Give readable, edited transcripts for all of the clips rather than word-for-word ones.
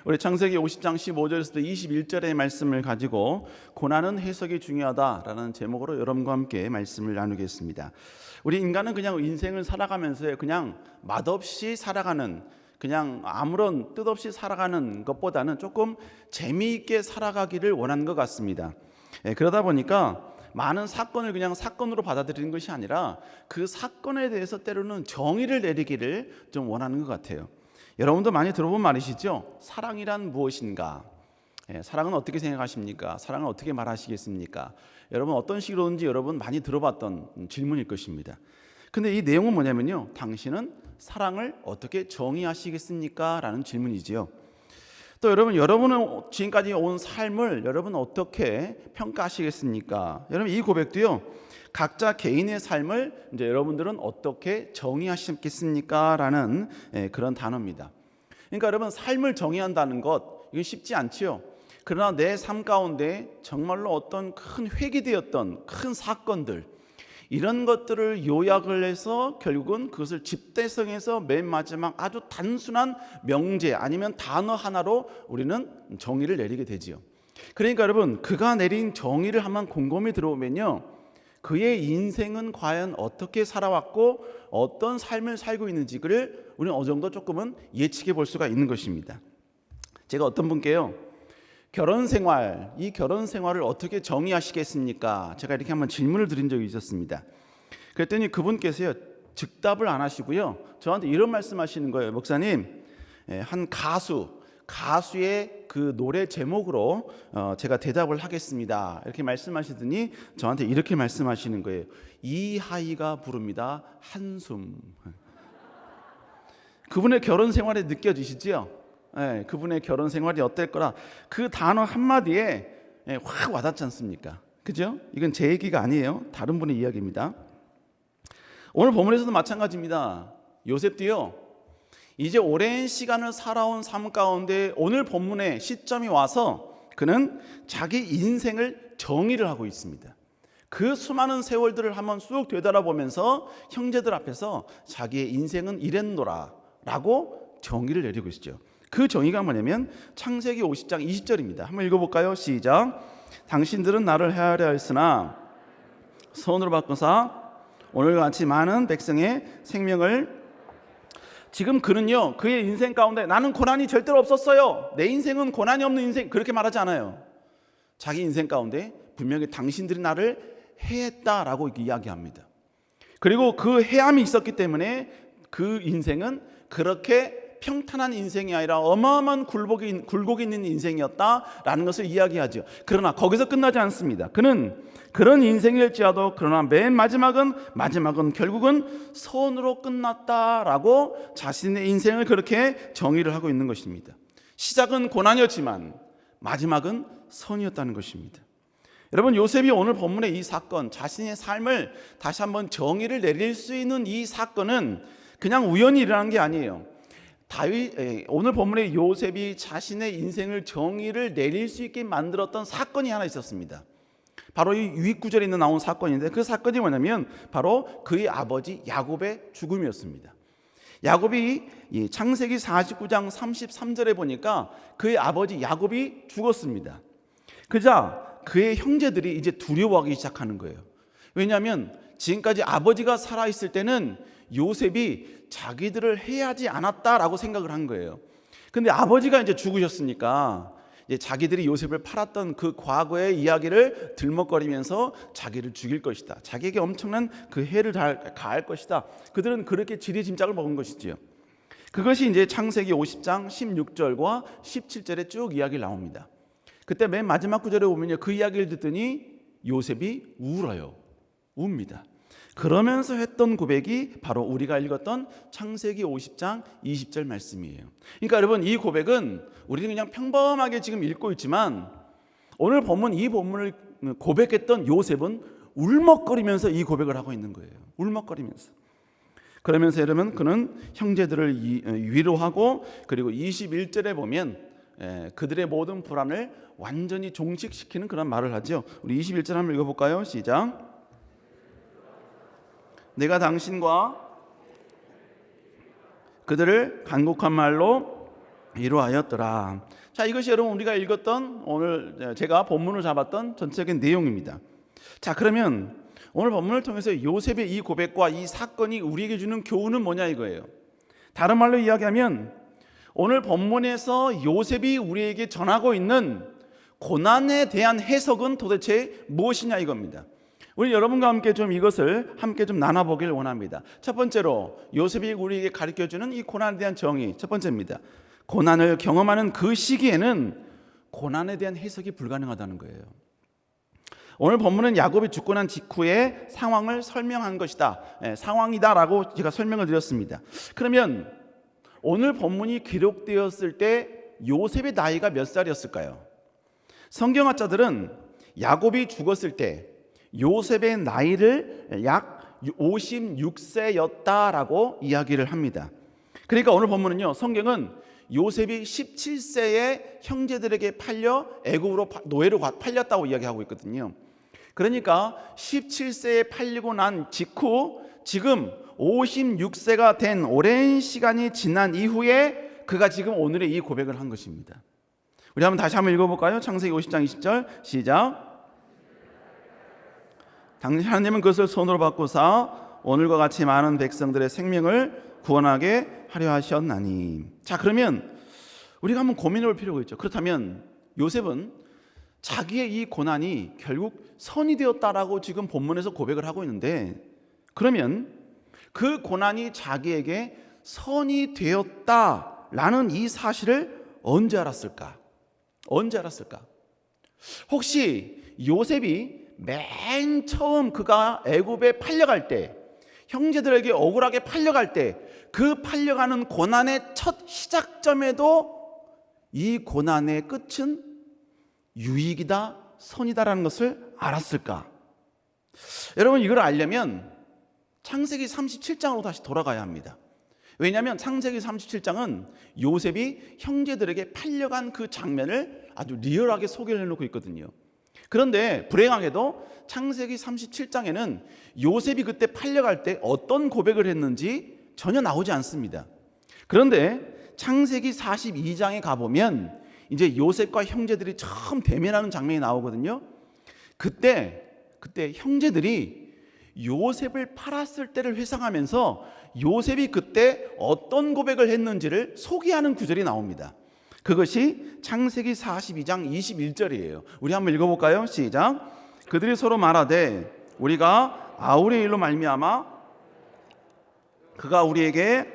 우리 창세기 50장 15절에서부터 21절의 말씀을 가지고 고난은 해석이 중요하다라는 제목으로 여러분과 함께 말씀을 나누겠습니다. 우리 인간은 그냥 인생을 살아가면서 그냥 맛없이 살아가는, 그냥 아무런 뜻 없이 살아가는 것보다는 조금 재미있게 살아가기를 원하는 것 같습니다. 그러다 보니까 많은 사건을 그냥 사건으로 받아들이는 것이 아니라 그 사건에 대해서 때로는 정의를 내리기를 좀 원하는 것 같아요. 여러분도 많이 들어본 말이시죠? 사랑이란 무엇인가? 사랑은 어떻게 생각하십니까? 사랑은 어떻게 말하시겠습니까? 여러분 어떤 식으로든지 여러분 많이 들어봤던 질문일 것입니다. 근데 이 내용은 뭐냐면요, 당신은 사랑을 어떻게 정의하시겠습니까? 라는 질문이지요. 또 여러분은 지금까지 온 삶을 여러분 어떻게 평가하시겠습니까? 여러분 이 고백도요, 각자 개인의 삶을 이제 여러분들은 어떻게 정의하시겠습니까? 라는 그런 단어입니다. 그러니까 여러분 삶을 정의한다는 것, 이게 쉽지 않지요. 그러나 내 삶 가운데 정말로 어떤 큰 획기되었던 큰 사건들, 이런 것들을 요약을 해서 결국은 그것을 집대성해서 맨 마지막 아주 단순한 명제 아니면 단어 하나로 우리는 정의를 내리게 되지요. 그러니까 여러분 그가 내린 정의를 한번 곰곰이 들어보면요, 그의 인생은 과연 어떻게 살아왔고 어떤 삶을 살고 있는지를 우리는 어느 정도 조금은 예측해 볼 수가 있는 것입니다. 제가 어떤 분께요, 결혼 생활을 어떻게 정의하시겠습니까? 제가 이렇게 한번 질문을 드린 적이 있었습니다. 그랬더니 그분께서요, 즉답을 안 하시고요, 저한테 이런 말씀하시는 거예요. 목사님, 한 가수의 그 노래 제목으로 제가 대답을 하겠습니다. 이렇게 말씀하시더니 저한테 이렇게 말씀하시는 거예요. 이하이가 부릅니다. 한숨. 그분의 결혼 생활에 느껴지시죠? 그분의 결혼 생활이 어떨 거라 그 단어 한마디에 확 와닿지 않습니까? 그죠? 이건 제 얘기가 아니에요. 다른 분의 이야기입니다. 오늘 본문에서도 마찬가지입니다. 요셉도요, 이제 오랜 시간을 살아온 삶 가운데 오늘 본문의 시점이 와서 그는 자기 인생을 정의를 하고 있습니다. 그 수많은 세월들을 한번 쑥 되돌아보면서 형제들 앞에서 자기의 인생은 이랬노라 라고 정의를 내리고 있죠. 그 정의가 뭐냐면 창세기 50장 20절입니다. 한번 읽어볼까요? 시작. 당신들은 나를 헤아려 했으나 선으로 바꿔서 오늘과 같이 많은 백성의 생명을. 지금 그는요, 그의 인생 가운데 나는 고난이 절대로 없었어요, 내 인생은 고난이 없는 인생, 그렇게 말하지 않아요. 자기 인생 가운데 분명히 당신들이 나를 해했다라고 이야기합니다. 그리고 그 해함이 있었기 때문에 그 인생은 그렇게 평탄한 인생이 아니라 어마어마한 굴곡이 있는 인생이었다라는 것을 이야기하죠. 그러나 거기서 끝나지 않습니다. 그는 그런 인생일지라도 그러나 맨 마지막은 결국은 선으로 끝났다라고 자신의 인생을 그렇게 정의를 하고 있는 것입니다. 시작은 고난이었지만 마지막은 선이었다는 것입니다. 여러분 요셉이 오늘 본문의 이 사건, 자신의 삶을 다시 한번 정의를 내릴 수 있는 이 사건은 그냥 우연히 일어난 게 아니에요. 오늘 본문의 요셉이 자신의 인생을 정의를 내릴 수 있게 만들었던 사건이 하나 있었습니다. 바로 이 유익구절에 나온 사건인데 그 사건이 뭐냐면 바로 그의 아버지 야곱의 죽음이었습니다. 야곱이 창세기 49장 33절에 보니까 그의 아버지 야곱이 죽었습니다. 그자 그의 형제들이 이제 두려워하기 시작하는 거예요. 왜냐하면 지금까지 아버지가 살아있을 때는 요셉이 자기들을 해하지 않았다라고 생각을 한 거예요. 근데 아버지가 이제 죽으셨으니까 이제 자기들이 요셉을 팔았던 그 과거의 이야기를 들먹거리면서 자기를 죽일 것이다, 자기에게 엄청난 그 해를 가할 것이다, 그들은 그렇게 지리짐작을 먹은 것이지요. 그것이 이제 창세기 50장 16절과 17절에 쭉 이야기를 나옵니다. 그때 맨 마지막 구절에 보면요, 그 이야기를 듣더니 요셉이 웁니다. 그러면서 했던 고백이 바로 우리가 읽었던 창세기 50장 20절 말씀이에요. 그러니까 여러분 이 고백은 우리는 그냥 평범하게 지금 읽고 있지만 오늘 본문 이 본문을 고백했던 요셉은 울먹거리면서 이 고백을 하고 있는 거예요. 울먹거리면서. 그러면서 여러분 그는 형제들을 위로하고 그리고 21절에 보면 그들의 모든 불안을 완전히 종식시키는 그런 말을 하죠. 우리 21절 한번 읽어볼까요? 시작. 내가 당신과 그들을 간곡한 말로 이러하였더라. 자, 이것이 여러분 우리가 읽었던 오늘 제가 본문을 잡았던 전체적인 내용입니다. 자, 그러면 오늘 본문을 통해서 요셉의 이 고백과 이 사건이 우리에게 주는 교훈은 뭐냐 이거예요. 다른 말로 이야기하면 오늘 본문에서 요셉이 우리에게 전하고 있는 고난에 대한 해석은 도대체 무엇이냐 이겁니다. 우리 여러분과 함께 좀 이것을 함께 좀 나눠보길 원합니다. 첫 번째로 요셉이 우리에게 가르쳐주는 이 고난에 대한 정의, 첫 번째입니다. 고난을 경험하는 그 시기에는 고난에 대한 해석이 불가능하다는 거예요. 오늘 본문은 야곱이 죽고 난 직후의 상황을 설명한 것이다, 상황이다라고 제가 설명을 드렸습니다. 그러면 오늘 본문이 기록되었을 때 요셉의 나이가 몇 살이었을까요? 성경학자들은 야곱이 죽었을 때 요셉의 나이를 약 56세였다라고 이야기를 합니다. 그러니까 오늘 본문은요, 성경은 요셉이 17세에 형제들에게 팔려 애굽으로 노예로 팔렸다고 이야기하고 있거든요. 그러니까 17세에 팔리고 난 직후 지금 56세가 된 오랜 시간이 지난 이후에 그가 지금 오늘의 이 고백을 한 것입니다. 우리 다시 한번 읽어볼까요? 창세기 50장 20절 시작. 당시 하나님은 그것을 손으로 바꾸사 오늘과 같이 많은 백성들의 생명을 구원하게 하려 하셨나니. 자, 그러면 우리가 한번 고민해 볼 필요가 있죠. 그렇다면 요셉은 자기의 이 고난이 결국 선이 되었다라고 지금 본문에서 고백을 하고 있는데, 그러면 그 고난이 자기에게 선이 되었다라는 이 사실을 언제 알았을까? 언제 알았을까? 혹시 요셉이 맨 처음 그가 애굽에 팔려갈 때, 형제들에게 억울하게 팔려갈 때, 그 팔려가는 고난의 첫 시작점에도 이 고난의 끝은 유익이다, 선이다라는 것을 알았을까? 여러분, 이걸 알려면 창세기 37장으로 다시 돌아가야 합니다. 왜냐하면 창세기 37장은 요셉이 형제들에게 팔려간 그 장면을 아주 리얼하게 소개를 해놓고 있거든요. 그런데 불행하게도 창세기 37장에는 요셉이 그때 팔려갈 때 어떤 고백을 했는지 전혀 나오지 않습니다. 그런데 창세기 42장에 가보면 이제 요셉과 형제들이 처음 대면하는 장면이 나오거든요. 그때 형제들이 요셉을 팔았을 때를 회상하면서 요셉이 그때 어떤 고백을 했는지를 소개하는 구절이 나옵니다. 그것이 창세기 42장 21절이에요. 우리 한번 읽어볼까요? 시작. 그들이 서로 말하되 우리가 아우의 일로 말미암아 그가 우리에게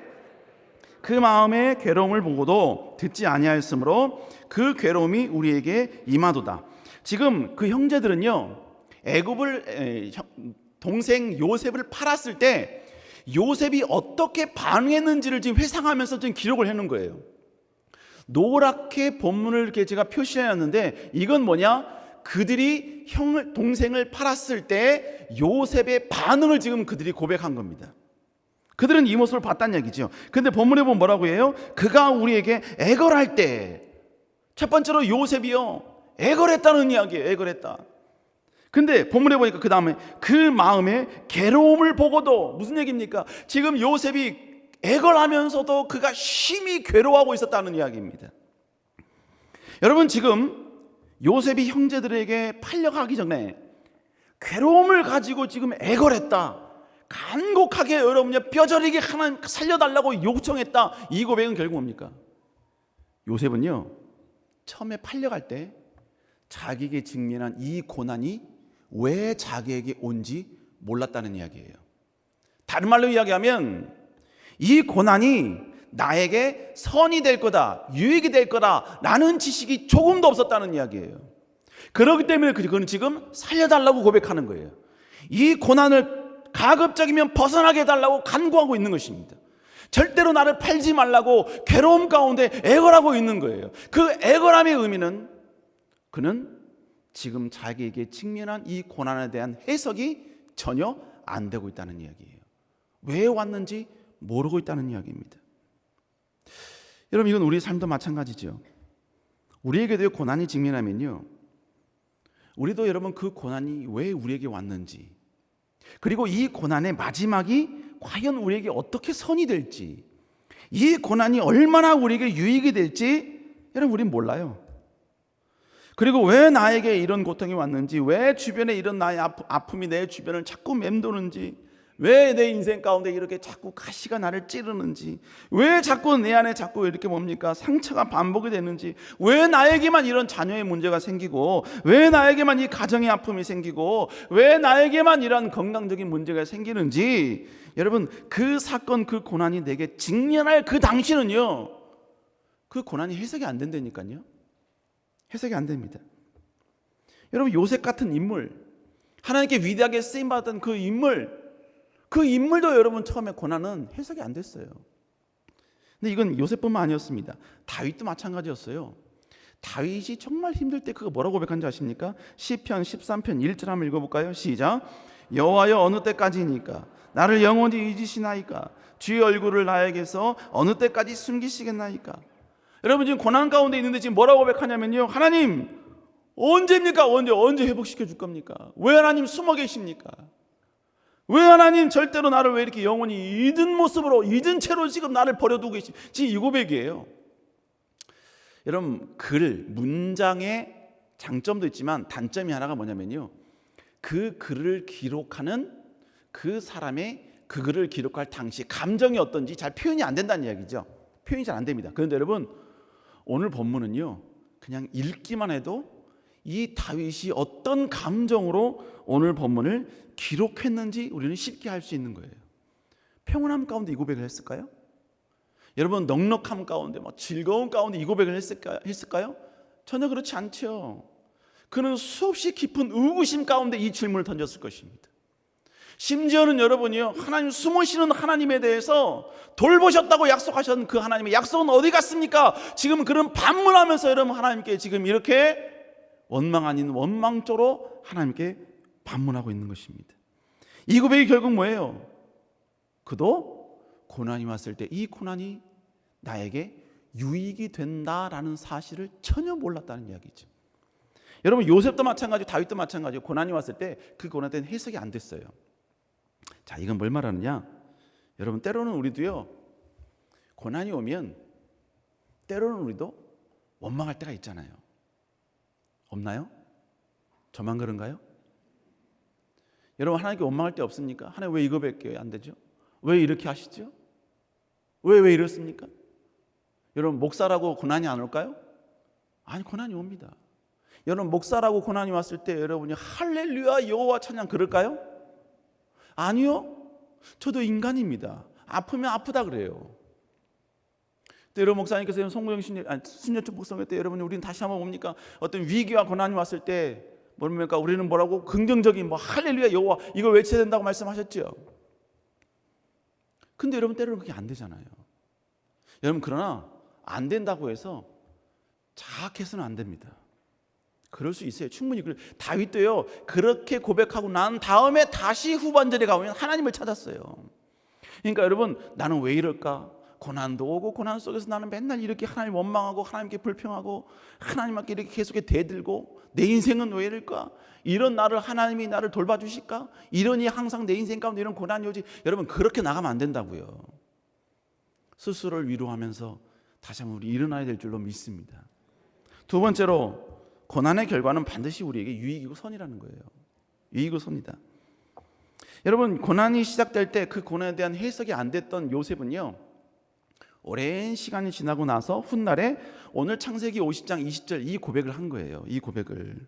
그 마음의 괴로움을 보고도 듣지 아니하였으므로 그 괴로움이 우리에게 임하도다. 지금 그 형제들은요, 애굽을 동생 요셉을 팔았을 때 요셉이 어떻게 반응했는지를 지금 회상하면서 지금 기록을 해놓은 거예요. 노랗게 본문을 이렇게 제가 표시해놨는데 이건 뭐냐? 그들이 동생을 팔았을 때 요셉의 반응을 지금 그들이 고백한 겁니다. 그들은 이 모습을 봤다는 얘기죠. 근데 본문에 보면 뭐라고 해요? 그가 우리에게 애걸할 때, 첫 번째로 요셉이요, 애걸했다는 이야기예요. 애걸했다. 근데 본문에 보니까 그 다음에 그 마음의 괴로움을 보고도, 무슨 얘기입니까? 지금 요셉이 애걸하면서도 그가 심히 괴로워하고 있었다는 이야기입니다. 여러분, 지금 요셉이 형제들에게 팔려가기 전에 괴로움을 가지고 지금 애걸했다, 간곡하게 여러분요 뼈저리게 하나님 살려달라고 요청했다. 이 고백은 결국 뭡니까? 요셉은요, 처음에 팔려갈 때 자기에게 직면한 이 고난이 왜 자기에게 온지 몰랐다는 이야기예요. 다른 말로 이야기하면 이 고난이 나에게 선이 될 거다, 유익이 될 거다 라는 지식이 조금도 없었다는 이야기예요. 그렇기 때문에 그는 지금 살려달라고 고백하는 거예요. 이 고난을 가급적이면 벗어나게 해달라고 간구하고 있는 것입니다. 절대로 나를 팔지 말라고 괴로움 가운데 애걸하고 있는 거예요. 그 애걸함의 의미는 그는 지금 자기에게 직면한 이 고난에 대한 해석이 전혀 안 되고 있다는 이야기예요. 왜 왔는지 모르고 있다는 이야기입니다. 여러분, 이건 우리 삶도 마찬가지죠. 우리에게도 고난이 직면하면요, 우리도 여러분 그 고난이 왜 우리에게 왔는지, 그리고 이 고난의 마지막이 과연 우리에게 어떻게 선이 될지, 이 고난이 얼마나 우리에게 유익이 될지 여러분 우리는 몰라요. 그리고 왜 나에게 이런 고통이 왔는지, 왜 주변에 이런 나의 아픔이 내 주변을 자꾸 맴도는지, 왜 내 인생 가운데 이렇게 자꾸 가시가 나를 찌르는지, 왜 자꾸 내 안에 자꾸 이렇게 뭡니까 상처가 반복이 되는지, 왜 나에게만 이런 자녀의 문제가 생기고, 왜 나에게만 이 가정의 아픔이 생기고, 왜 나에게만 이런 건강적인 문제가 생기는지, 여러분 그 사건 그 고난이 내게 직면할 그 당시는요, 그 고난이 해석이 안 된다니까요. 해석이 안 됩니다. 여러분 요셉 같은 인물, 하나님께 위대하게 쓰임받았던 그 인물도 여러분 처음에 고난은 해석이 안 됐어요. 근데 이건 요셉뿐만 아니었습니다. 다윗도 마찬가지였어요. 다윗이 정말 힘들 때 그거 뭐라고 고백한지 아십니까? 시편 13편 1절 한번 읽어볼까요? 시작. 여호와여 어느 때까지니까 나를 영원히 잊으시나이까 주의 얼굴을 나에게서 어느 때까지 숨기시겠나이까. 여러분 지금 고난 가운데 있는데 지금 뭐라고 고백하냐면요, 하나님 언제입니까? 언제 회복시켜 줄 겁니까? 왜 하나님 숨어 계십니까? 왜 하나님 절대로 나를 왜 이렇게 영원히 잊은 모습으로, 잊은 채로 지금 나를 버려두고 계십니까? 지금 이 고백이에요. 여러분 문장의 장점도 있지만 단점이 하나가 뭐냐면요, 그 글을 기록하는 그 사람의 그 글을 기록할 당시 감정이 어떤지 잘 표현이 안 된다는 이야기죠. 표현이 잘 안 됩니다. 그런데 여러분 오늘 본문은요, 그냥 읽기만 해도 이 다윗이 어떤 감정으로 오늘 본문을 기록했는지 우리는 쉽게 알 수 있는 거예요. 평온함 가운데 이 고백을 했을까요? 여러분 넉넉함 가운데 즐거운 가운데 이 고백을 했을까요? 전혀 그렇지 않죠. 그는 수없이 깊은 의구심 가운데 이 질문을 던졌을 것입니다. 심지어는 여러분이요, 하나님 숨으시는 하나님에 대해서 돌보셨다고 약속하셨던 그 하나님의 약속은 어디 갔습니까? 지금 그런 반문하면서 여러분 하나님께 지금 이렇게 원망 아닌 원망조로 하나님께 반문하고 있는 것입니다. 이 고백이 결국 뭐예요? 그도 고난이 왔을 때 이 고난이 나에게 유익이 된다라는 사실을 전혀 몰랐다는 이야기죠. 여러분 요셉도 마찬가지고 다윗도 마찬가지고 고난이 왔을 때 그 고난에 대한 해석이 안 됐어요. 자, 이건 뭘 말하느냐? 여러분 때로는 우리도요, 고난이 오면 때로는 우리도 원망할 때가 있잖아요. 없나요? 저만 그런가요? 여러분 하나님께 원망할 때 없습니까? 하나님 왜 이거밖에 안 되죠? 왜 이렇게 하시죠? 왜 이렇습니까? 여러분 목사라고 고난이 안 올까요? 아니, 고난이 옵니다. 여러분 목사라고 고난이 왔을 때 여러분이 할렐루야 여호와 찬양 그럴까요? 아니요. 저도 인간입니다. 아프면 아프다 그래요. 또 여러분 목사님께서 송구영 순년초 복성회 때 여러분이 우리는 다시 한번 뭡니까? 어떤 위기와 고난이 왔을 때 뭡니까? 우리는 뭐라고? 긍정적인 할렐루야 여호와 이걸 외쳐야 된다고 말씀하셨죠. 근데 여러분 때로는 그게 안 되잖아요. 여러분 그러나 안 된다고 해서 자학해서는 안 됩니다. 그럴 수 있어요. 충분히. 다윗도요 그렇게 고백하고 난 다음에 다시 후반절에 가면 하나님을 찾았어요. 그러니까 여러분 나는 왜 이럴까? 고난도 오고 고난 속에서 나는 맨날 이렇게 하나님 원망하고 하나님께 불평하고 하나님께 이렇게 계속 대들고 내 인생은 왜 이럴까? 이런 나를 하나님이 나를 돌봐주실까? 이러니 항상 내 인생 가운데 이런 고난이 오지. 여러분 그렇게 나가면 안 된다고요. 스스로를 위로하면서 다시 한번 우리 일어나야 될 줄로 믿습니다. 두 번째로 고난의 결과는 반드시 우리에게 유익이고 선이라는 거예요. 유익이고 선이다. 여러분 고난이 시작될 때 그 고난에 대한 해석이 안 됐던 요셉은요 오랜 시간이 지나고 나서 훗날에 오늘 창세기 50장 20절 이 고백을 한 거예요. 이 고백을.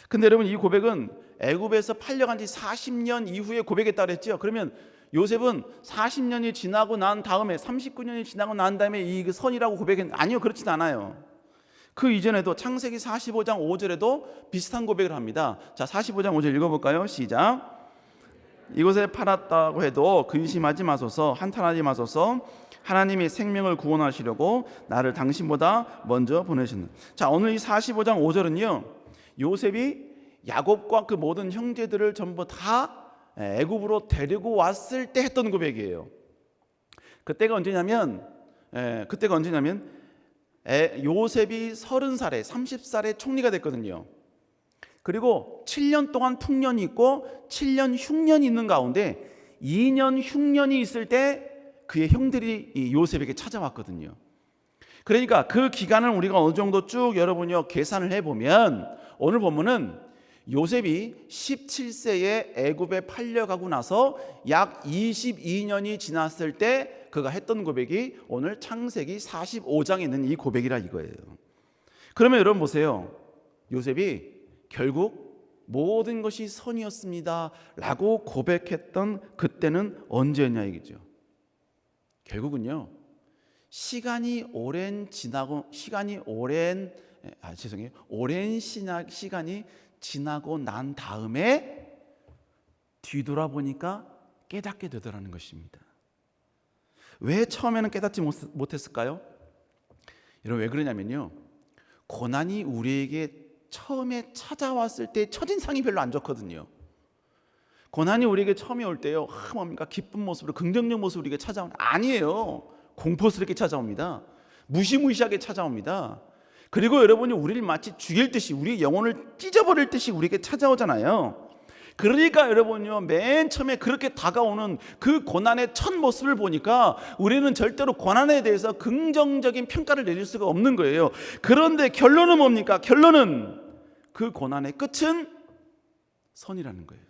근데 여러분 이 고백은 애굽에서 팔려간 지 40년 이후에 고백했다고 그랬죠. 그러면 요셉은 40년이 지나고 난 다음에 39년이 지나고 난 다음에 이 선이라고 고백했는데 아니요, 그렇진 않아요. 그 이전에도 창세기 45장 5절에도 비슷한 고백을 합니다. 자, 45장 5절 읽어볼까요? 시작. 이곳에 팔았다고 해도 근심하지 마소서, 한탄하지 마소서. 하나님이 생명을 구원하시려고 나를 당신보다 먼저 보내셨는. 자, 오늘 이 45장 5절은요 요셉이 야곱과 그 모든 형제들을 전부 다 애굽으로 데리고 왔을 때 했던 고백이에요. 그때가 언제냐면 요셉이 30살에 30살에 총리가 됐거든요. 그리고 7년 동안 풍년이 있고 7년 흉년이 있는 가운데 2년 흉년이 있을 때 그의 형들이 이 요셉에게 찾아왔거든요. 그러니까 그 기간을 우리가 어느 정도 쭉 여러분요 계산을 해보면 오늘 본문은 요셉이 17세에 애굽에 팔려가고 나서 약 22년이 지났을 때 그가 했던 고백이 오늘 창세기 45장에 있는 이 고백이라 이거예요. 그러면 여러분 보세요. 요셉이 결국 모든 것이 선이었습니다 라고 고백했던 그때는 언제였냐 이거죠. 결국은요 시간이 오랜 시간이 지나고 난 다음에 뒤돌아보니까 깨닫게 되더라는 것입니다. 왜 처음에는 깨닫지 못했을까요? 여러분 왜 그러냐면요 고난이 우리에게 처음에 찾아왔을 때 첫인상이 별로 안 좋거든요. 고난이 우리에게 처음에 올 때요 뭡니까? 기쁜 모습으로 긍정적 모습으로 우리에게 찾아오는 아니에요. 공포스럽게 찾아옵니다. 무시무시하게 찾아옵니다. 그리고 여러분이 우리를 마치 죽일 듯이 우리의 영혼을 찢어버릴 듯이 우리에게 찾아오잖아요. 그러니까 여러분요 맨 처음에 그렇게 다가오는 그 고난의 첫 모습을 보니까 우리는 절대로 고난에 대해서 긍정적인 평가를 내릴 수가 없는 거예요. 그런데 결론은 뭡니까? 결론은 그 고난의 끝은 선이라는 거예요.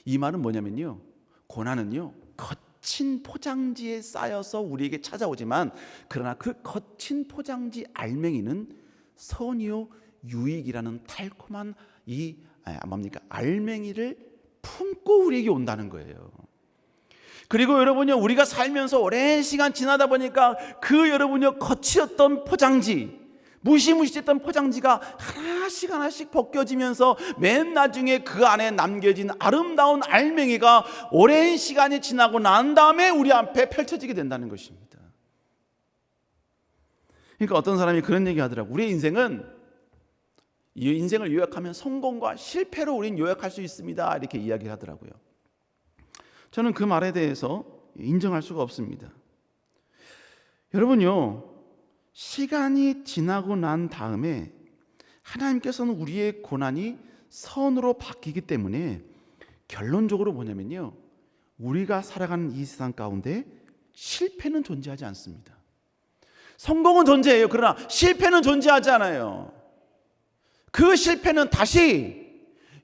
이 말은 뭐냐면요 고난은요 거친 포장지에 쌓여서 우리에게 찾아오지만 그러나 그 거친 포장지 알맹이는 선이요 유익이라는 달콤한 이 알맹이를 품고 우리에게 온다는 거예요. 그리고 여러분요 우리가 살면서 오랜 시간 지나다 보니까 그 여러분요 거치었던 포장지 무시무시했던 포장지가 하나씩 벗겨지면서 맨 나중에 그 안에 남겨진 아름다운 알맹이가 오랜 시간이 지나고 난 다음에 우리 앞에 펼쳐지게 된다는 것입니다. 그러니까 어떤 사람이 그런 얘기 하더라고요. 우리의 인생을 요약하면 성공과 실패로 우리는 요약할 수 있습니다 이렇게 이야기를 하더라고요. 저는 그 말에 대해서 인정할 수가 없습니다. 여러분요 시간이 지나고 난 다음에 하나님께서는 우리의 고난이 선으로 바뀌기 때문에 결론적으로 뭐냐면요 우리가 살아가는 이 세상 가운데 실패는 존재하지 않습니다. 성공은 존재해요. 그러나 실패는 존재하지 않아요. 그 실패는 다시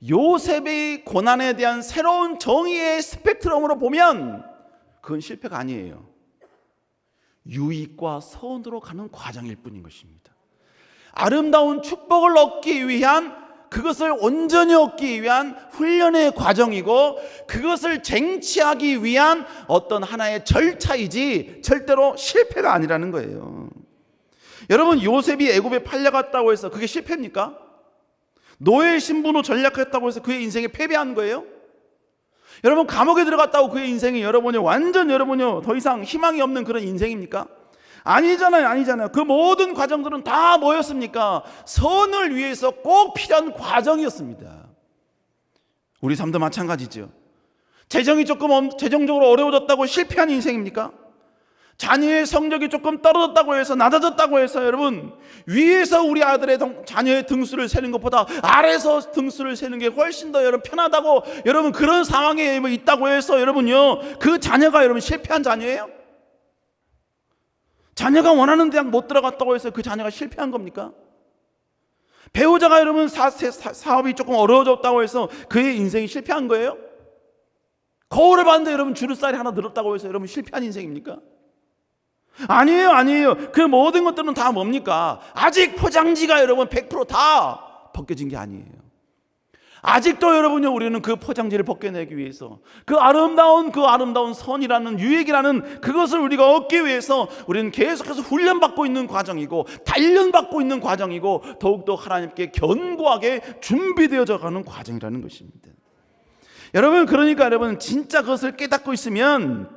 요셉의 고난에 대한 새로운 정의의 스펙트럼으로 보면 그건 실패가 아니에요. 유익과 선으로 가는 과정일 뿐인 것입니다. 아름다운 축복을 얻기 위한 그것을 온전히 얻기 위한 훈련의 과정이고 그것을 쟁취하기 위한 어떤 하나의 절차이지 절대로 실패가 아니라는 거예요. 여러분 요셉이 애굽에 팔려갔다고 해서 그게 실패입니까? 노예 신분으로 전락했다고 해서 그의 인생에 패배한 거예요? 여러분 감옥에 들어갔다고 그의 인생이 여러분이 완전 여러분이 더 이상 희망이 없는 그런 인생입니까? 아니잖아요. 그 모든 과정들은 다 뭐였습니까? 선을 위해서 꼭 필요한 과정이었습니다. 우리 삶도 마찬가지죠. 재정적으로 어려워졌다고 실패한 인생입니까? 자녀의 성적이 조금 떨어졌다고 해서 낮아졌다고 해서 여러분 위에서 우리 아들의 자녀의 등수를 세는 것보다 아래에서 등수를 세는 게 훨씬 더 여러분 편하다고 여러분 그런 상황에 있다고 해서 여러분요 그 자녀가 여러분 실패한 자녀예요? 자녀가 원하는 대학 못 들어갔다고 해서 그 자녀가 실패한 겁니까? 배우자가 여러분 사업이 조금 어려워졌다고 해서 그의 인생이 실패한 거예요? 거울을 봤는데 여러분 주름살이 하나 늘었다고 해서 여러분 실패한 인생입니까? 아니에요. 그 모든 것들은 다 뭡니까? 아직 포장지가 여러분 100%다 벗겨진 게 아니에요. 아직도 여러분요 우리는 그 포장지를 벗겨내기 위해서 그 아름다운 선이라는 유익이라는 그것을 우리가 얻기 위해서 우리는 계속해서 훈련받고 있는 과정이고 단련받고 있는 과정이고 더욱더 하나님께 견고하게 준비되어져 가는 과정이라는 것입니다. 여러분 그러니까 여러분 진짜 그것을 깨닫고 있으면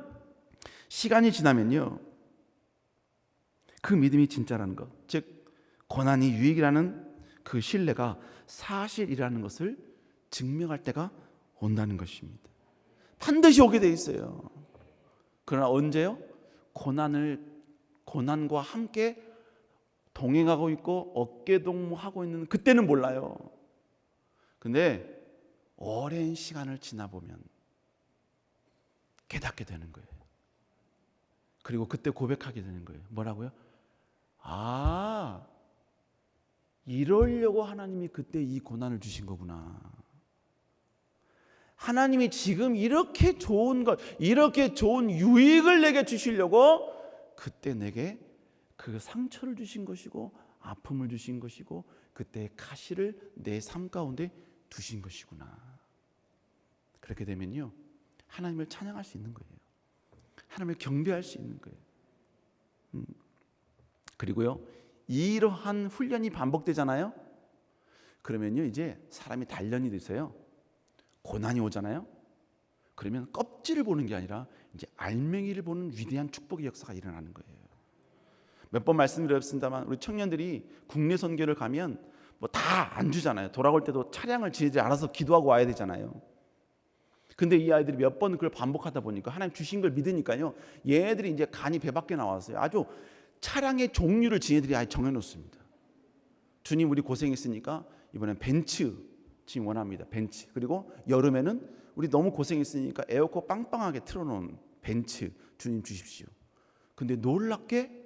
시간이 지나면요 그 믿음이 진짜라는 것, 즉 고난이 유익이라는 그 신뢰가 사실이라는 것을 증명할 때가 온다는 것입니다. 반드시 오게 돼 있어요. 그러나 언제요? 고난과 함께 동행하고 있고 어깨동무하고 있는 그때는 몰라요. 근데 오랜 시간을 지나보면 깨닫게 되는 거예요. 그리고 그때 고백하게 되는 거예요. 뭐라고요? 아, 이러려고 하나님이 그때 이 고난을 주신 거구나. 하나님이 지금 이렇게 좋은 것, 이렇게 좋은 유익을 내게 주시려고 그때 내게 그 상처를 주신 것이고 아픔을 주신 것이고 그때의 가시를 내 삶 가운데 두신 것이구나. 그렇게 되면요, 하나님을 찬양할 수 있는 거예요. 하나님을 경배할 수 있는 거예요. 그리고요, 이러한 훈련이 반복되잖아요. 그러면요, 이제 사람이 단련이 돼서요, 고난이 오잖아요. 그러면 껍질을 보는 게 아니라 이제 알맹이를 보는 위대한 축복의 역사가 일어나는 거예요. 몇 번 말씀드렸습니다만 우리 청년들이 국내 선교를 가면 뭐 다 안 주잖아요. 돌아올 때도 차량을 지네들이 알아서 기도하고 와야 되잖아요. 근데 이 아이들이 몇 번 그걸 반복하다 보니까 하나님 주신 걸 믿으니까요, 얘네들이 이제 간이 배 밖에 나왔어요. 아주 차량의 종류를 지네들이 아예 정해놓습니다. 주님, 우리 고생했으니까 이번엔 벤츠 지금 원합니다. 벤츠. 그리고 여름에는 우리 너무 고생했으니까 에어컨 빵빵하게 틀어놓은 벤츠 주님 주십시오. 근데 놀랍게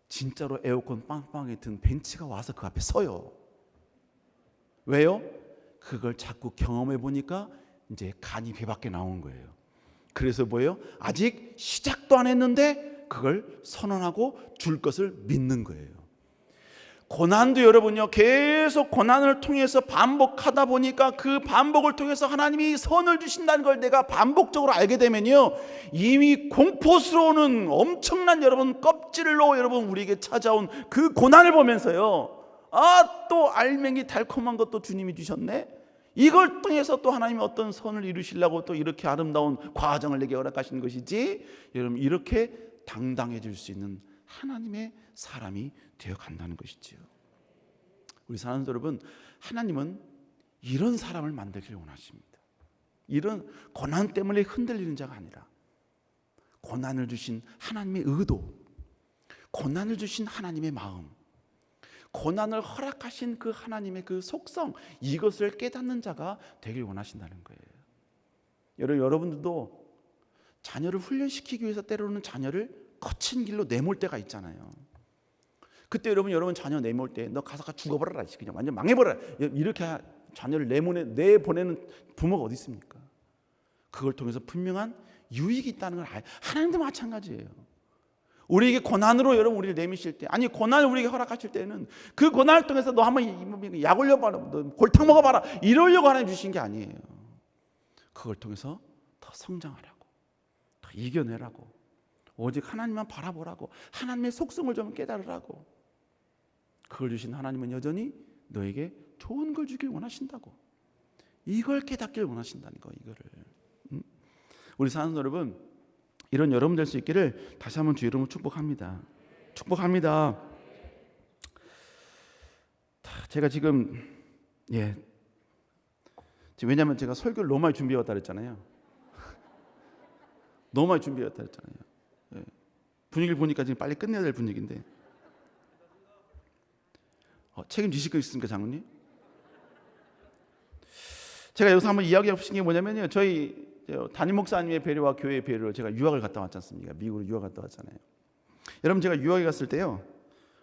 진짜로 에어컨 빵빵하게 든 벤츠가 와서 그 앞에 서요. 왜요? 그걸 자꾸 경험해 보니까 이제 간이 배 밖에 나온 거예요. 그래서 뭐예요? 아직 시작도 안 했는데 그걸 선언하고 줄 것을 믿는 거예요. 고난도 여러분요, 계속 고난을 통해서 반복하다 보니까 그 반복을 통해서 하나님이 선을 주신다는 걸 내가 반복적으로 알게 되면요, 이미 공포스러운 엄청난 여러분 껍질로 여러분 우리에게 찾아온 그 고난을 보면서요, 아, 또 알맹이 달콤한 것도 주님이 주셨네. 이걸 통해서 또 하나님이 어떤 선을 이루시려고 또 이렇게 아름다운 과정을 내게 허락하신 것이지, 여러분 이렇게 당당해질 수 있는 하나님의 사람이 되어 간다는 것이지요. 우리 사랑하는 여러분, 하나님은 이런 사람을 만들기를 원하십니다. 이런 고난 때문에 흔들리는 자가 아니라 고난을 주신 하나님의 의도, 고난을 주신 하나님의 마음, 고난을 허락하신 그 하나님의 그 속성, 이것을 깨닫는 자가 되길 원하신다는 거예요. 여러분들도 자녀를 훈련시키기 위해서 때로는 자녀를 거친 길로 내몰 때가 있잖아요. 그때 여러분 자녀 내몰 때 너 가서 죽어버려라, 그냥 완전 망해버려라, 이렇게 자녀를 내보내는 부모가 어디 있습니까? 그걸 통해서 분명한 유익이 있다는 걸 하나님도 마찬가지예요. 우리에게 고난으로 여러분 우리를 내미실 때, 아니 고난을 우리에게 허락하실 때는 그 고난을 통해서 너 한번 약 올려봐라, 너 골탕 먹어봐라, 이러려고 하나님 주신 게 아니에요. 그걸 통해서 더 성장하라고, 더 이겨내라고, 오직 하나님만 바라보라고, 하나님의 속성을 좀 깨달으라고. 그걸 주신 하나님은 여전히 너에게 좋은 걸 주길 원하신다고, 이걸 깨닫길 원하신다는 거, 이거를. 우리 사는 여러분, 이런 여러분 될 수 있기를 다시 한번 주 이름으로 축복합니다. 축복합니다. 제가 지금 왜냐하면 제가 설교를 너무 많이 준비해왔다 그랬잖아요. 너무 많이 준비해왔다 그랬잖아요. 분위기를 보니까 지금 빨리 끝내야 될 분위기인데, 책임지실 거 있습니까, 장로님? 제가 여기서 한번 이야기하고 싶은 게 뭐냐면요, 저희 담임 목사님의 배려와 교회의 배려로 제가 유학을 갔다 왔지 않습니까? 미국으로 유학 갔다 왔잖아요. 여러분, 제가 유학에 갔을 때요,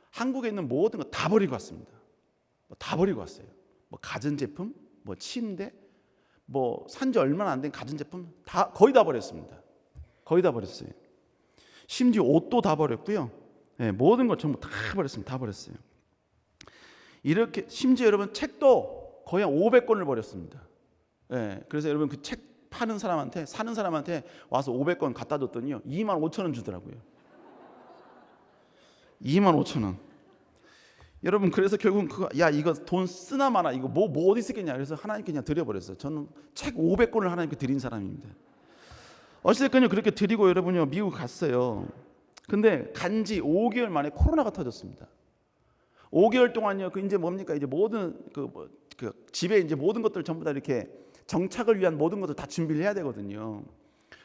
한국에 있는 모든 거 다 버리고 왔습니다. 다 버리고 왔어요. 뭐 가전제품, 뭐 침대, 뭐 산지 얼마나 안 된 가전제품 다 거의 다 버렸습니다. 거의 다 버렸어요. 심지어 옷도 다 버렸고요. 모든 걸 전부 다 버렸습니다. 다 버렸어요. 이렇게 심지어 여러분 책도 거의 한 500권을 버렸습니다. 그래서 여러분 그 책 파는 사람한테, 사는 사람한테 와서 500권 갖다 줬더니요, 25,000원 주더라고요. 25,000원. 여러분, 그래서 결국은 이거 돈 쓰나 마나, 이거 뭐 어디 쓰겠냐, 그래서 하나님께 그냥 드려버렸어요. 저는 책 500권을 하나님께 드린 사람입니다. 어쨌든 그렇게 드리고 여러분요, 미국 갔어요. 근데 간지 5개월 만에 코로나가 터졌습니다. 5개월 동안요, 이제 뭡니까, 이제 모든 집에 이제 모든 것들 전부 다 이렇게 정착을 위한 모든 것들 다 준비를 해야 되거든요.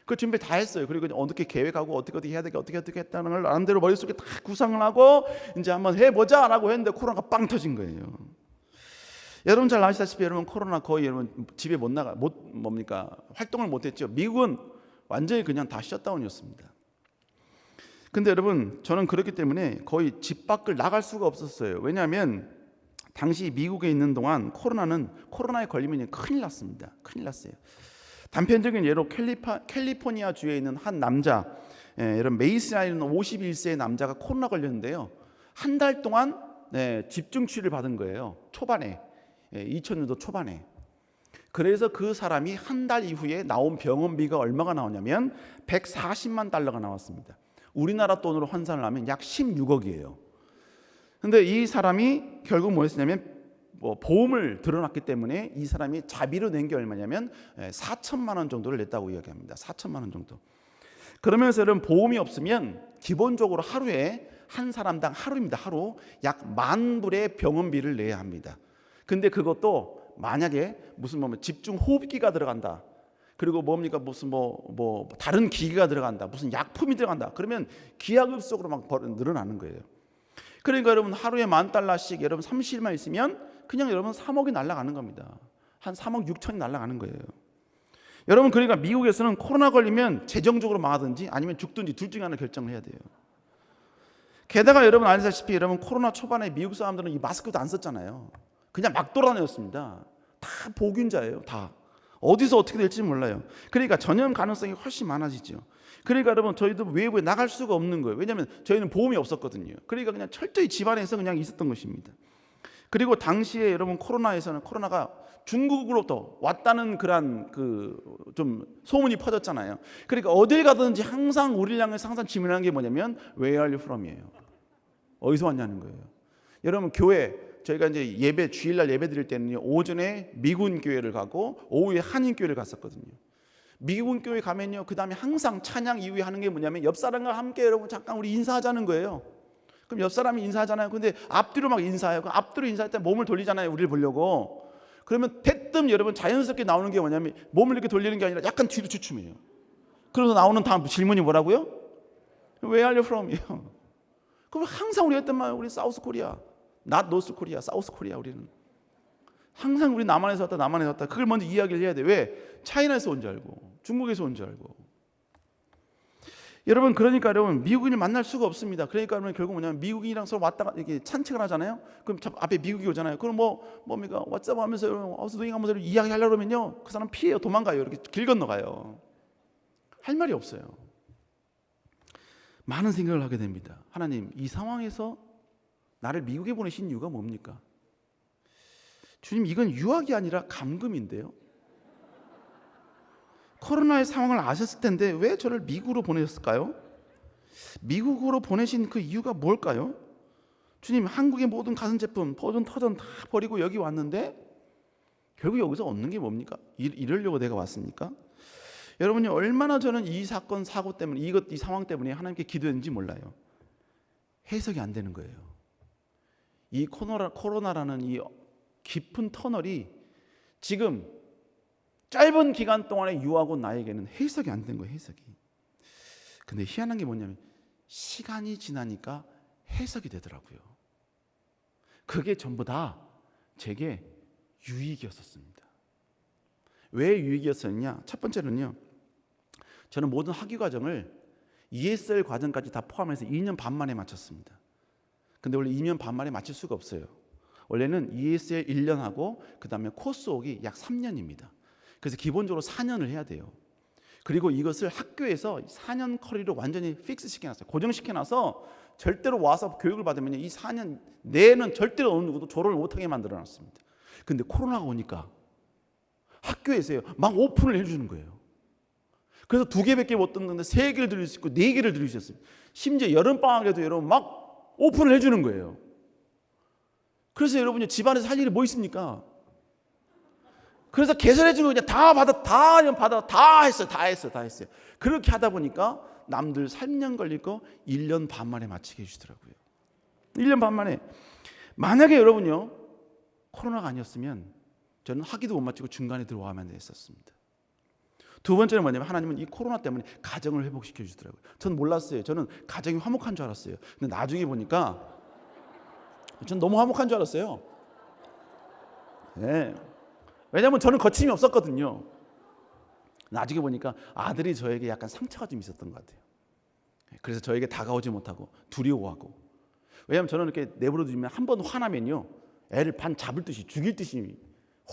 그 준비 다 했어요. 그리고 어떻게 계획하고 어떻게 해야 되게 어떻게 했다는 걸 나름대로 머릿속에 다 구상을 하고 이제 한번 해보자라고 했는데 코로나가 빵 터진 거예요. 여러분 잘 아시다시피 여러분 코로나 거의 여러분 집에 못 활동을 못했죠. 미국은 완전히 그냥 다 셧다운이었습니다. 근데 여러분, 저는 그렇기 때문에 거의 집 밖을 나갈 수가 없었어요. 왜냐하면 당시 미국에 있는 동안 코로나에 걸리면 큰일 났습니다. 큰일 났어요. 단편적인 예로 캘리포니아 주에 있는 한 남자, 여러분 메이슨이라는 51세의 남자가 코로나 걸렸는데요. 한 달 동안 집중 치료를 받은 거예요. 초반에 2000년도 초반에. 그래서 그 사람이 한 달 이후에 나온 병원비가 얼마가 나오냐면 140만 달러가 나왔습니다. 우리나라 돈으로 환산을 하면 약 16억이에요. 근데 이 사람이 결국 뭐였냐면 보험을 들어놨기 때문에 이 사람이 자비로 낸 게 얼마냐면 4천만 원 정도를 냈다고 이야기합니다. 4천만 원 정도. 그러면서 여러분, 보험이 없으면 기본적으로 하루에 한 사람당 하루입니다. 하루 약 10,000불의 병원비를 내야 합니다. 근데 그것도 만약에 무슨 집중 호흡기가 들어간다. 그리고 뭡니까 무슨 다른 기계가 들어간다. 무슨 약품이 들어간다. 그러면 기하급수적으로 막 늘어나는 거예요. 그러니까 여러분, 하루에 10,000달러씩 여러분 30일만 있으면 그냥 여러분 3억이 날아가는 겁니다. 한 3억 6천이 날아가는 거예요. 여러분, 그러니까 미국에서는 코로나 걸리면 재정적으로 망하든지 아니면 죽든지 둘 중에 하나 결정을 해야 돼요. 게다가 여러분 아시다시피 여러분, 코로나 초반에 미국 사람들은 이 마스크도 안 썼잖아요. 그냥 막 돌아다녔습니다. 다 보균자예요. 다. 어디서 어떻게 될지 몰라요. 그러니까 전염 가능성이 훨씬 많아지죠. 그러니까 여러분, 저희도 외부에 나갈 수가 없는 거예요. 왜냐하면 저희는 보험이 없었거든요. 그러니까 그냥 철저히 집안에서 그냥 있었던 것입니다. 그리고 당시에 여러분, 코로나가 중국으로부터 왔다는 그런 좀 소문이 퍼졌잖아요. 그러니까 어딜 가든지 항상 우리를 향해서 항상 질문하는 게 뭐냐면 Where are you from이에요. 어디서 왔냐는 거예요. 여러분, 저희가 이제 주일날 예배 드릴 때는 오전에 미군 교회를 가고 오후에 한인 교회를 갔었거든요. 미군 교회 가면요, 그 다음에 항상 찬양 이후에 하는 게 뭐냐면 옆 사람과 함께 여러분 잠깐 우리 인사하자는 거예요. 그럼 옆 사람이 인사하잖아요. 근데 앞뒤로 막 인사해요. 그럼 앞뒤로 인사할 때 몸을 돌리잖아요. 우리를 보려고. 그러면 대뜸 여러분 자연스럽게 나오는 게 뭐냐면 몸을 이렇게 돌리는 게 아니라 약간 뒤로 추춤해요. 그래서 나오는 다음 질문이 뭐라고요? Where are you from이요. 그럼 항상 우리 했던 말, 우리 사우스 코리아, not 노스 코리아, 사우스 코리아. 우리는 항상 우리 남한에서 왔다. 그걸 먼저 이야기를 해야 돼. 왜? 차이나에서 온 줄 알고, 중국에서 온 줄 알고. 여러분, 그러니까 여러분, 미국인을 만날 수가 없습니다. 그러니까 여러분, 결국 뭐냐면 미국인이랑 서로 왔다가 이렇게 산책을 하잖아요. 그럼 앞에 미국이 오잖아요. 그럼 뭡니까? 왓츠업 하면서 여러분, 어서 도잉 하면서 이야기하려고 그러면요, 그 사람 피해요. 도망가요. 이렇게 길 건너가요. 할 말이 없어요. 많은 생각을 하게 됩니다. 하나님, 이 상황에서 나를 미국에 보내신 이유가 뭡니까? 주님, 이건 유학이 아니라 감금인데요. 코로나의 상황을 아셨을 텐데 왜 저를 미국으로 보내셨을까요? 미국으로 보내신 그 이유가 뭘까요? 주님, 한국의 모든 가전제품 터전 다 버리고 여기 왔는데 결국 여기서 얻는 게 뭡니까? 이러려고 내가 왔습니까? 여러분이 얼마나 저는 이 사건 사고 때문에 이 상황 때문에 하나님께 기도했는지 몰라요. 해석이 안 되는 거예요. 이 코로나라는 이 깊은 터널이 지금 짧은 기간 동안에 유하고 나에게는 해석이 안 된 거예요. 해석이. 근데 희한한 게 뭐냐면 시간이 지나니까 해석이 되더라고요. 그게 전부 다 제게 유익이었었습니다. 왜 유익이었었냐? 첫 번째는요, 저는 모든 학위 과정을 ESL 과정까지 다 포함해서 2년 반 만에 마쳤습니다. 근데 원래 2년 반 만에 마칠 수가 없어요. 원래는 ESL 1년 하고 그 다음에 코스웍이 약 3년입니다. 그래서 기본적으로 4년을 해야 돼요. 그리고 이것을 학교에서 4년 커리로 완전히 픽스 시켜놨어요. 고정시켜놔서 절대로 와서 교육을 받으면 이 4년 내에는 절대로 어느 누구도 졸업을 못하게 만들어놨습니다. 근데 코로나가 오니까 학교에서요 막 오픈을 해주는 거예요. 그래서 2개밖에 못 듣는데 3개를 들을 수 있고 4개를 들을 수 있어요. 심지어 여름방학에도 여러분 막 오픈을 해주는 거예요. 그래서 여러분이 집안에서 할 일이 뭐 있습니까? 그래서 개설해 주는 거 그냥 다 했어요. 그렇게 하다 보니까 남들 3년 걸릴 거 1년 반 만에 마치게 해주더라고요. 1년 반 만에. 만약에 여러분요 코로나가 아니었으면 저는 학위도 못 마치고 중간에 들어와야만 했었습니다. 두 번째는 뭐냐면 하나님은 이 코로나 때문에 가정을 회복시켜 주더라고요. 전 몰랐어요. 저는 가정이 화목한 줄 알았어요. 근데 나중에 보니까 전 너무 화목한 줄 알았어요. 네. 왜냐하면 저는 거침이 없었거든요. 나중에 보니까 아들이 저에게 약간 상처가 좀 있었던 것 같아요. 그래서 저에게 다가오지 못하고 두려워하고. 왜냐하면 저는 이렇게 내버려두면 한 번 화나면요, 애를 반 잡을 듯이 죽일 듯이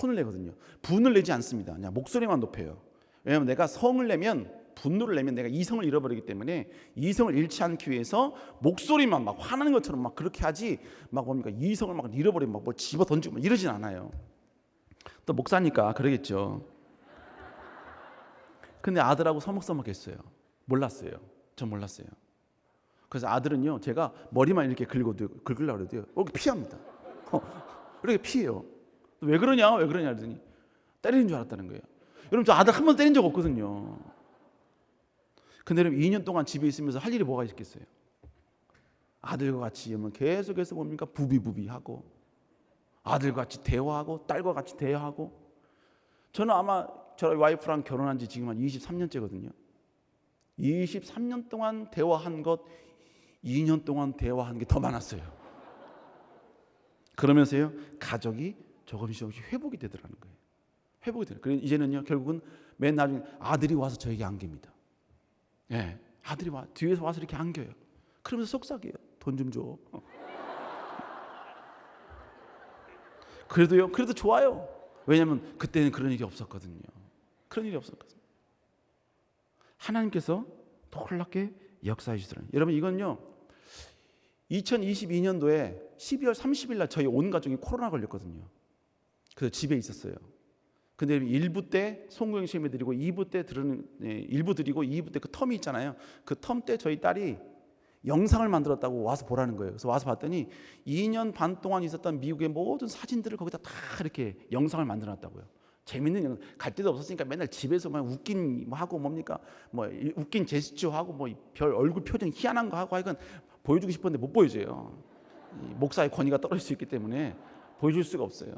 혼을 내거든요. 분을 내지 않습니다. 그냥 목소리만 높여요. 왜냐하면 내가 성을 내면, 분노를 내면 내가 이성을 잃어버리기 때문에 이성을 잃지 않기 위해서 목소리만 막 화나는 것처럼 막 그렇게 하지, 막 뭡니까 이성을 막 잃어버리면 막 뭘 집어 던지고 막 이러진 않아요. 또 목사니까 그러겠죠. 근데 아들하고 서먹서먹했어요. 몰랐어요. 전 몰랐어요. 그래서 아들은요, 제가 머리만 이렇게 긁으려고 그래도요, 이렇게 피합니다. 이렇게 피해요. 왜 그러냐 그러더니 때리는 줄 알았다는 거예요. 여러분, 저 아들 한 번 때린 적 없거든요. 근데 여러분, 2년 동안 집에 있으면서 할 일이 뭐가 있겠어요? 아들과 같이 계속해서 뭡니까 부비부비하고, 아들과 같이 대화하고, 딸과 같이 대화하고. 저는 아마 저희 와이프랑 결혼한 지 지금 한 23년째거든요. 23년 동안 대화한 것, 2년 동안 대화한 게 더 많았어요. 그러면서요, 가족이 조금씩 회복이 되더라는 거예요. 회복이 돼요. 그래서 이제는요, 결국은 맨 나중에 아들이 와서 저에게 안깁니다. 예, 아들이 뒤에서 와서 이렇게 안겨요. 그러면서 속삭여요. 돈 좀 줘. 그래도 좋아요. 왜냐하면 그때는 그런 일이 없었거든요. 그런 일이 없었거든요. 하나님께서 놀랍게 역사해 주시더라고요. 여러분, 이건요, 2022년도에 12월 30일 날 저희 온 가족이 코로나 걸렸거든요. 그래서 집에 있었어요. 근데 1부 때 송구영 시험에 드리고 2부 때 들으는 1부 드리고 2부 때 그 텀이 있잖아요. 그 텀 때 저희 딸이 영상을 만들었다고 와서 보라는 거예요. 그래서 와서 봤더니 2년 반 동안 있었던 미국의 모든 사진들을 거기다 다 이렇게 영상을 만들어놨다고요. 재밌는, 갈 데도 없었으니까 맨날 집에서 막 웃긴 뭐 하고 뭡니까 뭐 웃긴 제스처 하고 뭐 별 얼굴 표정 희한한 거 하고 하여간 보여주고 싶었는데 못 보여줘요. 목사의 권위가 떨어질 수 있기 때문에 보여줄 수가 없어요.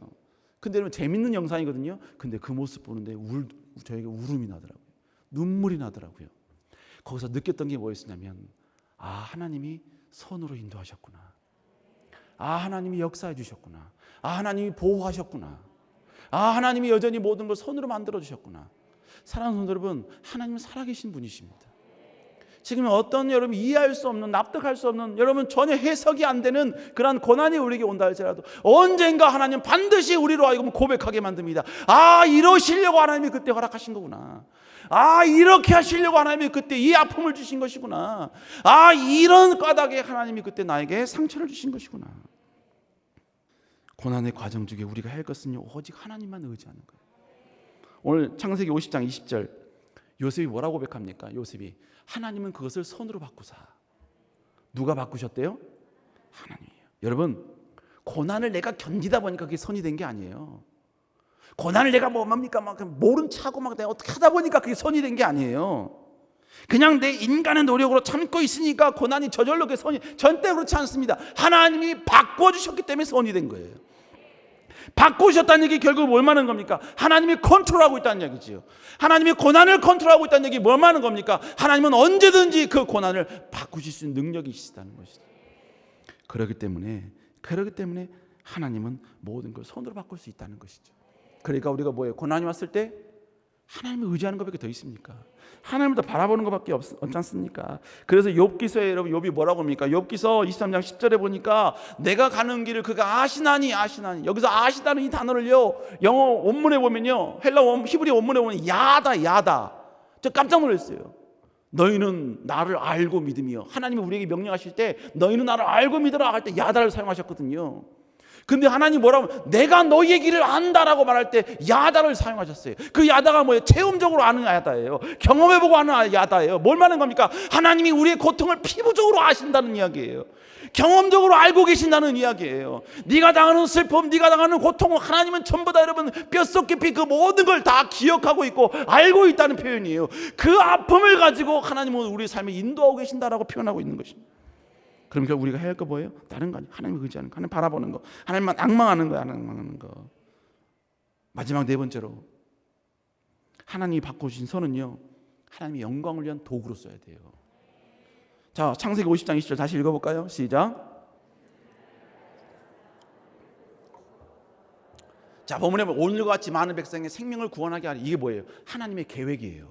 근데 여러분, 재밌는 영상이거든요. 근데 그 모습 보는데 저에게 울음이 나더라고요. 눈물이 나더라고요. 거기서 느꼈던 게 뭐였냐면, 아, 하나님이 선으로 인도하셨구나. 아, 하나님이 역사해 주셨구나. 아, 하나님이 보호하셨구나. 아, 하나님이 여전히 모든 걸 선으로 만들어 주셨구나. 사랑하는 성도 여러분, 하나님은 살아계신 분이십니다. 지금 어떤 여러분 이해할 수 없는, 납득할 수 없는, 여러분 전혀 해석이 안 되는 그러한 고난이 우리에게 온다 할지라도 언젠가 하나님 반드시 우리로 하여금 고백하게 만듭니다. 아, 이러시려고 하나님이 그때 허락하신 거구나. 아, 이렇게 하시려고 하나님이 그때 이 아픔을 주신 것이구나. 아, 이런 까닭에 하나님이 그때 나에게 상처를 주신 것이구나. 고난의 과정 중에 우리가 할 것은요, 오직 하나님만 의지하는 거예요. 오늘 창세기 50장 20절 요셉이 뭐라고 고백합니까? 요셉이 하나님은 그것을 선으로 바꾸사. 누가 바꾸셨대요? 하나님이에요. 여러분, 고난을 내가 견디다 보니까 그게 선이 된 게 아니에요. 고난을 내가 뭡니까 막 모른 척하고 막 내가 어떻게 하다 보니까 그게 선이 된 게 아니에요. 그냥 내 인간의 노력으로 참고 있으니까 고난이 저절로 그 선이, 절대 그렇지 않습니다. 하나님이 바꿔주셨기 때문에 선이 된 거예요. 바꾸셨다는 얘기 결국 뭘 말하는 겁니까? 하나님이 컨트롤하고 있다는 얘기지요. 하나님이 고난을 컨트롤하고 있다는 얘기 뭘 말하는 겁니까? 하나님은 언제든지 그 고난을 바꾸실 수 있는 능력이 있다는 것이죠. 그렇기 때문에 하나님은 모든 걸 손으로 바꿀 수 있다는 것이죠. 그러니까 우리가 뭐예요? 고난이 왔을 때 하나님을 의지하는 것밖에 더 있습니까? 하나님을 더 바라보는 것밖에 없지 않습니까? 그래서 욥기서에 여러분, 욥이 뭐라고 합니까? 욥기서 23장 10절에 보니까 내가 가는 길을 그가 아시나니. 여기서 아시다는 이 단어를요, 영어 원문에 보면요, 히브리 원문에 보면 야다. 저 깜짝 놀랐어요. 너희는 나를 알고 믿으며, 하나님이 우리에게 명령하실 때 너희는 나를 알고 믿으라 할 때 야다를 사용하셨거든요. 근데 하나님 뭐라고 하면 내가 너희의 길을 안다라고 말할 때 야다를 사용하셨어요. 그 야다가 뭐예요? 체험적으로 아는 야다예요. 경험해보고 아는 야다예요. 뭘 말하는 겁니까? 하나님이 우리의 고통을 피부적으로 아신다는 이야기예요. 경험적으로 알고 계신다는 이야기예요. 네가 당하는 슬픔, 네가 당하는 고통을 하나님은 전부 다 여러분 뼛속 깊이 그 모든 걸 다 기억하고 있고 알고 있다는 표현이에요. 그 아픔을 가지고 하나님은 우리 삶을 인도하고 계신다라고 표현하고 있는 것입니다. 그럼 결국 우리가 해야 할 거 뭐예요? 다른 거 아니에요. 하나님을 의지하는 거, 하나님 바라보는 거, 하나님만 앙망하는 거. 마지막 네 번째로 하나님이 바꿔주신 선은요, 하나님의 영광을 위한 도구로 써야 돼요. 자, 창세기 50장 20절 다시 읽어볼까요? 시작. 자, 본문에 오늘과 같이 많은 백성의 생명을 구원하게 하리. 이게 뭐예요? 하나님의 계획이에요.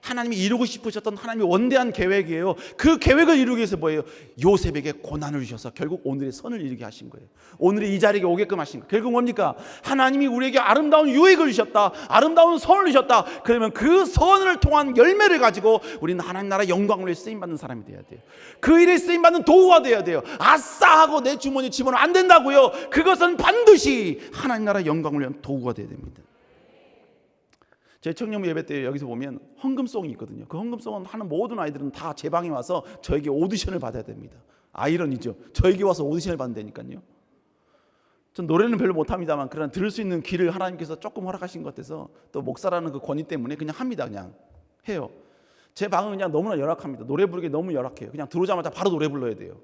하나님이 이루고 싶으셨던 하나님의 원대한 계획이에요. 그 계획을 이루기 위해서 뭐예요? 요셉에게 고난을 주셔서 결국 오늘의 선을 이루게 하신 거예요. 오늘의 이 자리에 오게끔 하신 거예요. 결국 뭡니까? 하나님이 우리에게 아름다운 유익을 주셨다, 아름다운 선을 주셨다. 그러면 그 선을 통한 열매를 가지고 우리는 하나님 나라 영광을 위해 쓰임받는 사람이 돼야 돼요. 그 일에 쓰임받는 도구가 돼야 돼요. 아싸 하고 내 주머니에 집어넣으면 안 된다고요. 그것은 반드시 하나님 나라 영광을 위한 도구가 돼야 됩니다. 제 청년부 예배 때 여기서 보면 헌금송이 있거든요. 그 헌금송은 하는 모든 아이들은 다 제 방에 와서 저에게 오디션을 받아야 됩니다. 아이러니죠. 저에게 와서 오디션을 받는다니까요. 전 노래는 별로 못합니다만 그러나 들을 수 있는 귀를 하나님께서 조금 허락하신 것 같아서 또 목사라는 그 권위 때문에 그냥 합니다. 그냥 해요. 제 방은 그냥 너무나 열악합니다. 노래 부르기 너무 열악해요. 그냥 들어오자마자 바로 노래 불러야 돼요.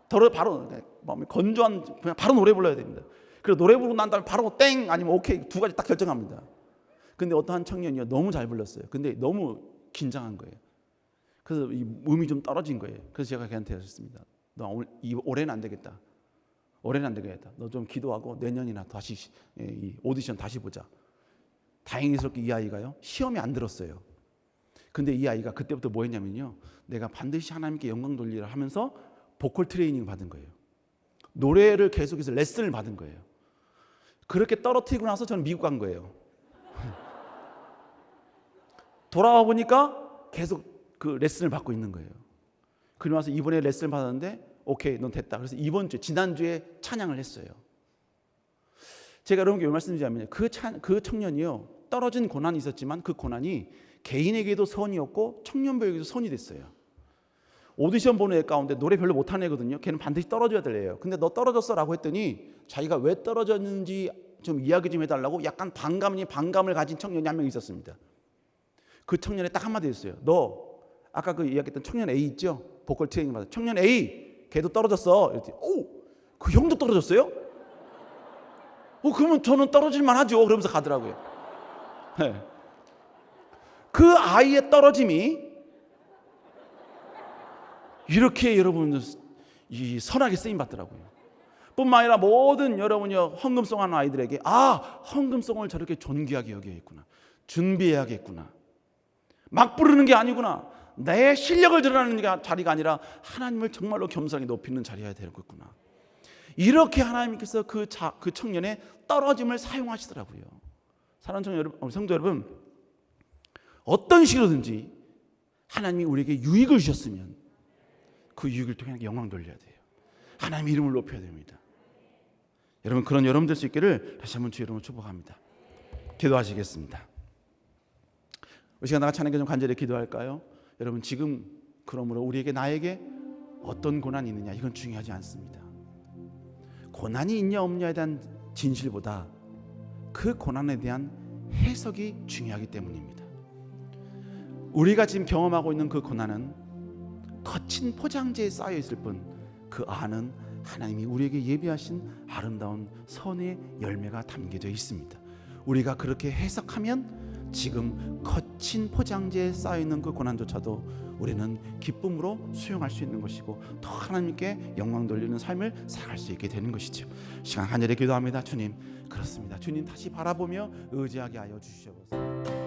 바로 마음이 건조한 그냥 바로 노래 불러야 됩니다. 그리고 노래 부르고 난 다음에 바로 땡 아니면 오케이 두 가지 딱 결정합니다. 근데 어떤 한 청년이요 너무 잘 불렀어요. 근데 너무 긴장한 거예요. 그래서 이 음이 좀 떨어진 거예요. 그래서 제가 걔한테 하셨습니다. 너 올해는 안 되겠다. 올해는 안 되겠다. 너 좀 기도하고 내년이나 다시 이 오디션 다시 보자. 다행스럽게 이 아이가요 시험이 안 들었어요. 근데 이 아이가 그때부터 뭐 했냐면요, 내가 반드시 하나님께 영광 돌리라 하면서 보컬 트레이닝을 받은 거예요. 노래를 계속해서 레슨을 받은 거예요. 그렇게 떨어뜨리고 나서 저는 미국 간 거예요. 돌아와 보니까 계속 그 레슨을 받고 있는 거예요. 그리고 나서 이번에 레슨을 받았는데 오케이 넌 됐다. 그래서 이번 주에 지난주에 찬양을 했어요. 제가 여러분께 왜 말씀드리냐면 그 청년이요 떨어진 고난이 있었지만 그 고난이 개인에게도 선이었고 청년부에게도 선이 됐어요. 오디션 보는 애 가운데 노래 별로 못하는 애거든요. 걔는 반드시 떨어져야 될 애예요. 근데 너 떨어졌어 라고 했더니 자기가 왜 떨어졌는지 좀 이야기 좀 해달라고 약간 반감을 가진 청년이 한 명 있었습니다. 그 청년이 딱 한마디 했어요. 너 아까 그 이야기했던 청년 A 있죠? 보컬 트레이닝 받은 청년 A 걔도 떨어졌어. 이랬더니 그 형도 떨어졌어요? 그러면 저는 떨어질만 하죠. 그러면서 가더라고요. 네. 그 아이의 떨어짐이 이렇게 여러분 이 선하게 쓰임 받더라고요. 뿐만 아니라 모든 여러분이요 헌금송 하는 아이들에게 헌금송을 저렇게 존귀하게 여겨야겠구나, 준비해야겠구나, 막 부르는 게 아니구나, 내 실력을 드러내는 자리가 아니라 하나님을 정말로 겸손하게 높이는 자리여야 되겠구나. 이렇게 하나님께서 그 청년의 떨어짐을 사용하시더라고요. 사랑하는 성도 여러분, 어떤 식으로든지 하나님이 우리에게 유익을 주셨으면 그 유익을 통해 영광 돌려야 돼요. 하나님의 이름을 높여야 됩니다. 여러분 그런 여러분 될 수 있기를 다시 한번 주의 이름으로 축복합니다. 기도하시겠습니다. 이 시간 나같이 하나님께 좀 간절히 기도할까요? 여러분 지금 그러므로 우리에게 나에게 어떤 고난이 있느냐 이건 중요하지 않습니다. 고난이 있냐 없냐에 대한 진실보다 그 고난에 대한 해석이 중요하기 때문입니다. 우리가 지금 경험하고 있는 그 고난은 거친 포장지에 쌓여 있을 뿐 그 안은 하나님이 우리에게 예비하신 아름다운 선의 열매가 담겨져 있습니다. 우리가 그렇게 해석하면 지금 거친 포장지에 쌓여 있는 그 고난조차도 우리는 기쁨으로 수용할 수 있는 것이고 더 하나님께 영광 돌리는 삶을 살아갈 수 있게 되는 것이죠. 시간 간절히 기도합니다. 주님, 그렇습니다. 주님 다시 바라보며 의지하게 하여 주시옵소서.